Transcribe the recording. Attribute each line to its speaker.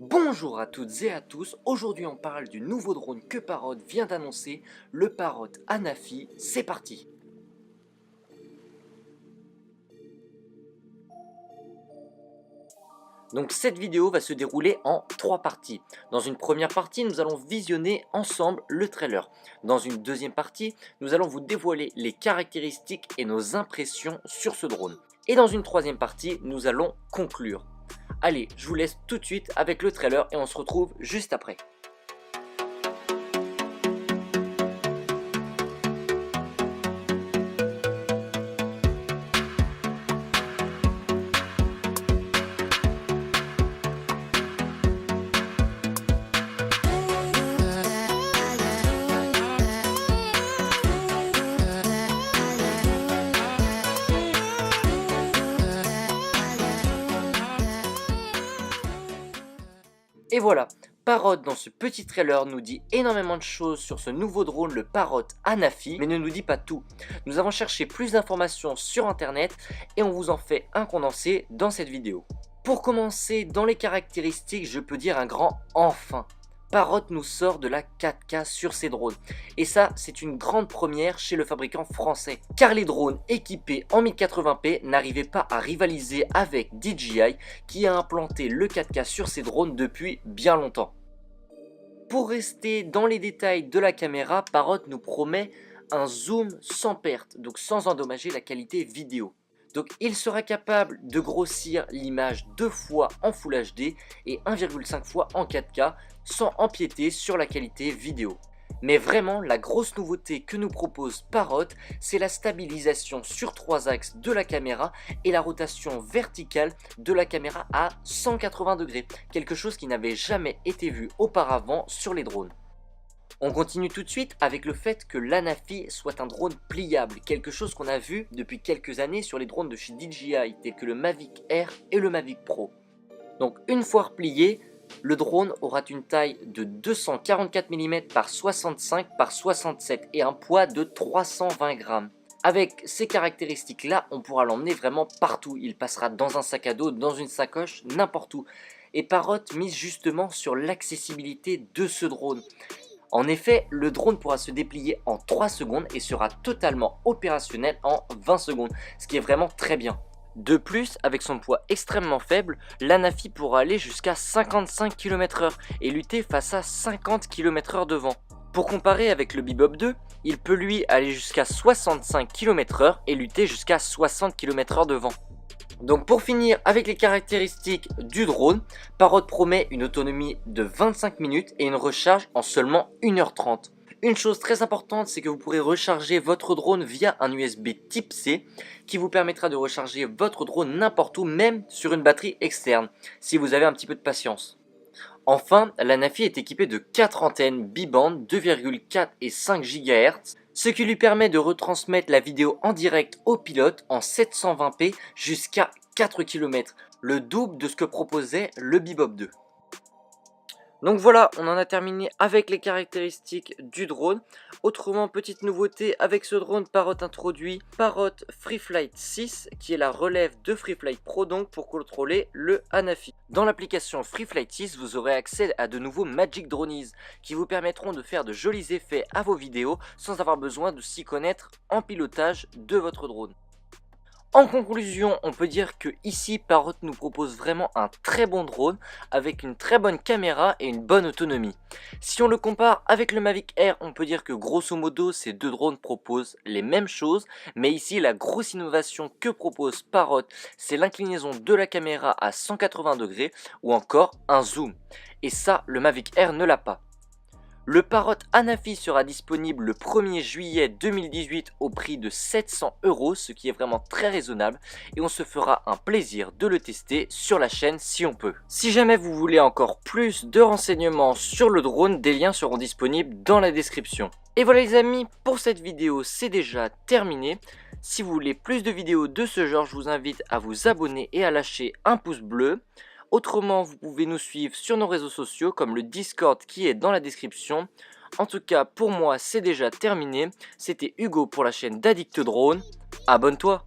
Speaker 1: Bonjour à toutes et à tous, aujourd'hui on parle du nouveau drone que Parrot vient d'annoncer, le Parrot Anafi, c'est parti. Donc cette vidéo va se dérouler en 3 parties. Dans une première partie, nous allons visionner ensemble le trailer. Dans une deuxième partie, nous allons vous dévoiler les caractéristiques et nos impressions sur ce drone. Et dans une troisième partie, nous allons conclure. Allez, je vous laisse tout de suite avec le trailer et on se retrouve juste après. Et voilà, Parrot dans ce petit trailer nous dit énormément de choses sur ce nouveau drone, le Parrot Anafi, mais ne nous dit pas tout. Nous avons cherché plus d'informations sur internet et on vous en fait un condensé dans cette vidéo. Pour commencer, dans les caractéristiques, je peux dire un grand enfin. Parrot nous sort de la 4K sur ses drones. Et ça, c'est une grande première chez le fabricant français. Car les drones équipés en 1080p n'arrivaient pas à rivaliser avec DJI qui a implanté le 4K sur ses drones depuis bien longtemps. Pour rester dans les détails de la caméra, Parrot nous promet un zoom sans perte, donc sans endommager la qualité vidéo. Donc il sera capable de grossir l'image 2 fois en Full HD et 1,5 fois en 4K sans empiéter sur la qualité vidéo. Mais vraiment la grosse nouveauté que nous propose Parrot, c'est la stabilisation sur 3 axes de la caméra et la rotation verticale de la caméra à 180 degrés, quelque chose qui n'avait jamais été vu auparavant sur les drones. On continue tout de suite avec le fait que l'Anafi soit un drone pliable, quelque chose qu'on a vu depuis quelques années sur les drones de chez DJI tels que le Mavic Air et le Mavic Pro. Donc une fois replié, le drone aura une taille de 244 mm par 65 par 67 et un poids de 320 grammes. Avec ces caractéristiques là, on pourra l'emmener vraiment partout, il passera dans un sac à dos, dans une sacoche, n'importe où. Et Parrot mise justement sur l'accessibilité de ce drone. En effet, le drone pourra se déplier en 3 secondes et sera totalement opérationnel en 20 secondes, ce qui est vraiment très bien. De plus, avec son poids extrêmement faible, l'Anafi pourra aller jusqu'à 55 km/h et lutter face à 50 km/h de vent. Pour comparer avec le Bebop 2, il peut lui aller jusqu'à 65 km/h et lutter jusqu'à 60 km/h de vent. Donc pour finir avec les caractéristiques du drone, Parrot promet une autonomie de 25 minutes et une recharge en seulement 1h30. Une chose très importante, c'est que vous pourrez recharger votre drone via un USB type C qui vous permettra de recharger votre drone n'importe où, même sur une batterie externe, si vous avez un petit peu de patience. Enfin, l'Anafi est équipée de 4 antennes bi-band 2,4 et 5 GHz, ce qui lui permet de retransmettre la vidéo en direct au pilote en 720p jusqu'à 4 km, le double de ce que proposait le Bebop 2. Donc voilà, on en a terminé avec les caractéristiques du drone. Autrement, petite nouveauté avec ce drone, Parrot introduit Parrot FreeFlight 6 qui est la relève de FreeFlight Pro donc pour contrôler le Anafi. Dans l'application FreeFlight 6, vous aurez accès à de nouveaux Magic Dronies qui vous permettront de faire de jolis effets à vos vidéos sans avoir besoin de s'y connaître en pilotage de votre drone. En conclusion, on peut dire que ici Parrot nous propose vraiment un très bon drone avec une très bonne caméra et une bonne autonomie. Si on le compare avec le Mavic Air, on peut dire que grosso modo ces deux drones proposent les mêmes choses, mais ici la grosse innovation que propose Parrot, c'est l'inclinaison de la caméra à 180 degrés ou encore un zoom. Et ça, le Mavic Air ne l'a pas. Le Parrot Anafi sera disponible le 1er juillet 2018 au prix de 700 €, ce qui est vraiment très raisonnable et on se fera un plaisir de le tester sur la chaîne si on peut. Si jamais vous voulez encore plus de renseignements sur le drone, des liens seront disponibles dans la description. Et voilà les amis, pour cette vidéo c'est déjà terminé. Si vous voulez plus de vidéos de ce genre, je vous invite à vous abonner et à lâcher un pouce bleu. Autrement, vous pouvez nous suivre sur nos réseaux sociaux comme le Discord qui est dans la description. En tout cas, pour moi, c'est déjà terminé. C'était Hugo pour la chaîne d'Addict Drone. Abonne-toi!